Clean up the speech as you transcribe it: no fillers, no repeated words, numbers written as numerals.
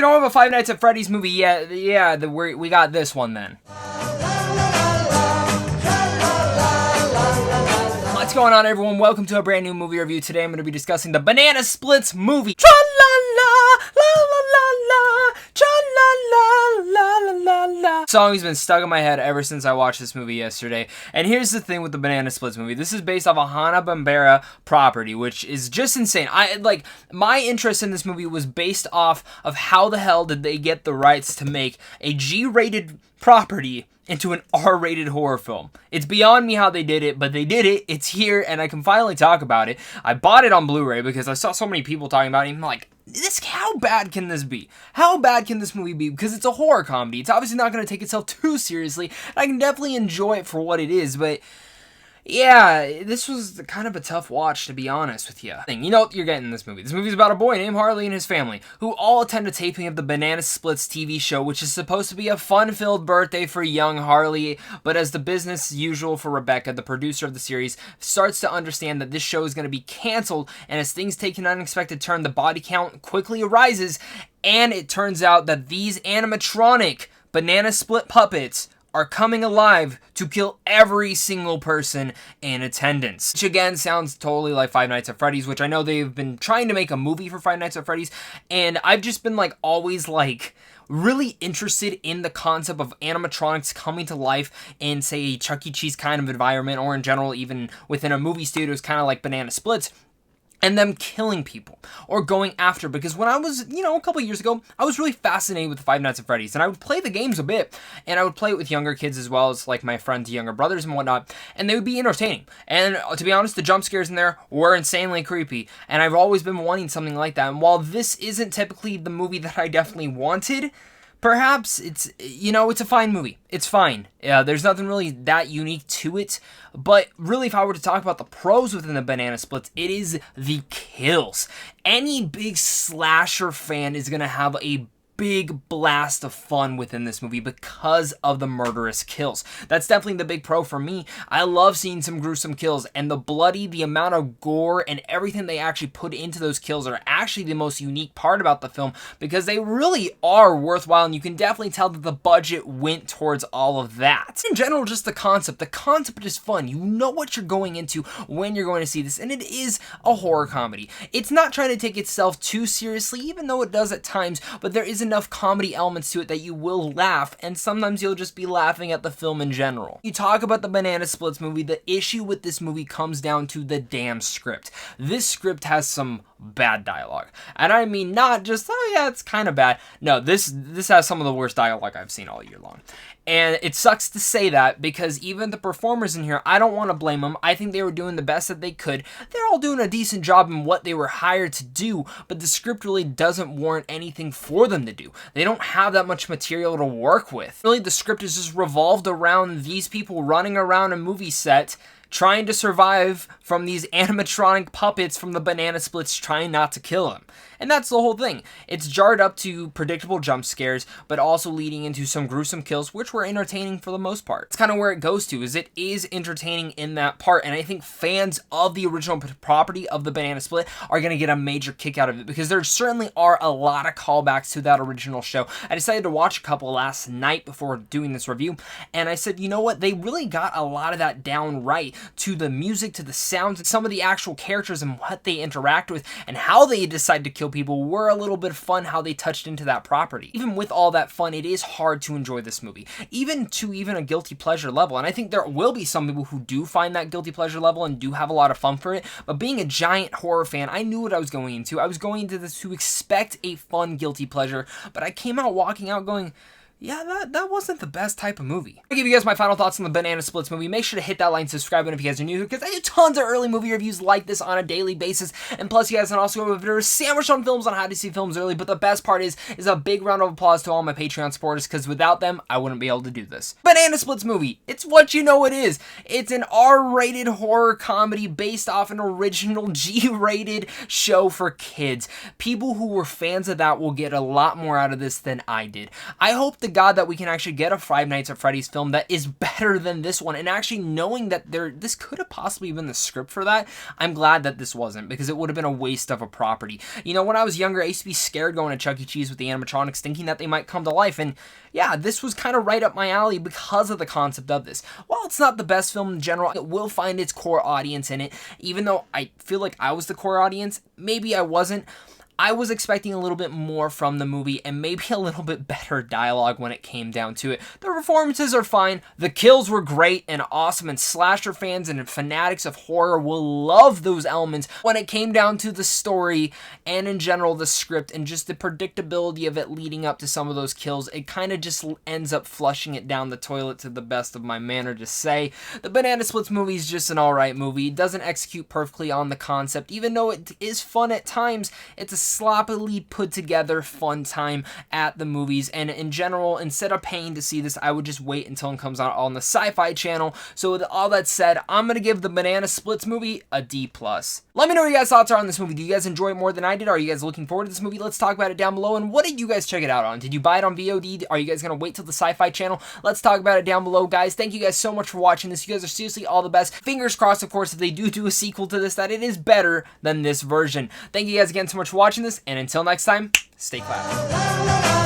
we don't have a Five Nights at Freddys movie yet. Yeah, we got this one then. What's going on, everyone? Welcome to a brand new movie review. Today I'm going to be discussing the Banana Splits movie. Tra-la-la, la-la-la-la, tra-la-la-la-la-la. Song has been stuck in my head ever since I watched this movie yesterday. And here's the thing with the Banana Splits movie. This is based off a Hanna-Barbera property, which is just insane. My interest in this movie was based off of how the hell did they get the rights to make a G-rated property into an R-rated horror film. It's beyond me how they did it, but they did it. It's here, and I can finally talk about it. I bought it on Blu-ray because I saw so many people talking about it, and I'm like, how bad can this be? How bad can this movie be? Because it's a horror comedy. It's obviously not going to take itself too seriously. I can definitely enjoy it for what it is, but yeah, this was kind of a tough watch, to be honest with you. You know what you're getting in this movie. This movie's about a boy named Harley and his family, who all attend a taping of the Banana Splits TV show, which is supposed to be a fun-filled birthday for young Harley, but as the business usual for Rebecca, the producer of the series, starts to understand that this show is going to be canceled, and as things take an unexpected turn, the body count quickly rises, and it turns out that these animatronic Banana Split puppets are coming alive to kill every single person in attendance. Which again sounds totally like Five Nights at Freddys, which I know they've been trying to make a movie for Five Nights at Freddys, and I've just been always really interested in the concept of animatronics coming to life in, say, a Chuck E. Cheese kind of environment, or in general even within a movie studio, kind of like Banana Splits, and them killing people or going after. Because when I was, a couple years ago, I was really fascinated with the Five Nights at Freddys, and I would play the games a bit, and I would play it with younger kids as well as my friends' younger brothers and whatnot, and they would be entertaining. And to be honest, the jump scares in there were insanely creepy, and I've always been wanting something like that. And while this isn't typically the movie that I definitely wanted, perhaps it's a fine movie. It's fine. Yeah, there's nothing really that unique to it. But really, if I were to talk about the pros within the Banana Splits, it is the kills. Any big slasher fan is going to have a big blast of fun within this movie because of the murderous kills. That's definitely the big pro for me. I love seeing some gruesome kills, and the amount of gore, and everything they actually put into those kills are actually the most unique part about the film, because they really are worthwhile, and you can definitely tell that the budget went towards all of that. In general, just the concept is fun. You know what you're going into when you're going to see this, and it is a horror comedy. It's not trying to take itself too seriously, even though it does at times, but there is enough comedy elements to it that you will laugh, and sometimes you'll just be laughing at the film in general. You talk about the Banana Splits movie, the issue with this movie comes down to the damn script. This script has some bad dialogue, and I mean not just, oh yeah, it's kind of bad. No, this has some of the worst dialogue I've seen all year long. And it sucks to say that, because even the performers in here, I don't want to blame them. I think they were doing the best that they could. They're all doing a decent job in what they were hired to do, but the script really doesn't warrant anything for them to do. They don't have that much material to work with. Really, the script is just revolved around these people running around a movie set trying to survive from these animatronic puppets from the Banana Splits trying not to kill them. And that's the whole thing. It's jarred up to predictable jump scares, but also leading into some gruesome kills, which were entertaining for the most part. It's kind of where it goes to, is it is entertaining in that part, and I think fans of the original property of the Banana Split are going to get a major kick out of it, because there certainly are a lot of callbacks to that original show. I decided to watch a couple last night before doing this review, and I said, you know what, they really got a lot of that down right, to the music, to the sounds, and some of the actual characters and what they interact with, and how they decide to kill people were a little bit fun, how they touched into that property. Even with all that fun, it is hard to enjoy this movie, even a guilty pleasure level, and I think there will be some people who do find that guilty pleasure level and do have a lot of fun for it, but being a giant horror fan, I knew what I was going into. I was going into this to expect a fun guilty pleasure, but I came out walking out going, yeah, that wasn't the best type of movie. I'll give you guys my final thoughts on the Banana Splits movie. Make sure to hit that like and subscribe if you guys are new here, because I do tons of early movie reviews like this on a daily basis. And plus, you guys can also go over a sandwich on films on how to see films early. But the best part is a big round of applause to all my Patreon supporters, because without them, I wouldn't be able to do this. Banana Splits movie. It's what you know it is. It's an R-rated horror comedy based off an original G-rated show for kids. People who were fans of that will get a lot more out of this than I did. I hope the God that we can actually get a Five Nights at Freddys film that is better than this one. And actually knowing that this could have possibly been the script for that, I'm glad that this wasn't, because it would have been a waste of a property. You know, when I was younger, I used to be scared going to Chuck E. Cheese with the animatronics, thinking that they might come to life. And yeah, this was kind of right up my alley because of the concept of this. While it's not the best film in general, it will find its core audience in it. Even though I feel like I was the core audience, maybe I wasn't. I was expecting a little bit more from the movie and maybe a little bit better dialogue when it came down to it. The performances are fine, the kills were great and awesome, and slasher fans and fanatics of horror will love those elements. When it came down to the story and in general the script and just the predictability of it leading up to some of those kills, it kind of just ends up flushing it down the toilet, to the best of my manner to say. The Banana Splits movie is just an alright movie. It doesn't execute perfectly on the concept, even though it is fun at times. It's a sloppily put together fun time at the movies, and in general, instead of paying to see this, I would just wait until it comes out on the Sci-Fi Channel. So with all that said, I'm gonna give the Banana Splits movie a D+. Let me know what your guys' thoughts are on this movie. Do you guys enjoy it more than I did? Are you guys looking forward to this movie? Let's talk about it down below. And what did you guys check it out on? Did you buy it on VOD? Are you guys gonna wait till the Sci-Fi Channel? Let's talk about it down below, guys. Thank you guys so much for watching this. You guys are seriously all the best. Fingers crossed, of course, if they do a sequel to this, that it is better than this version. Thank you guys again so much for watching this, and until next time, stay clappy.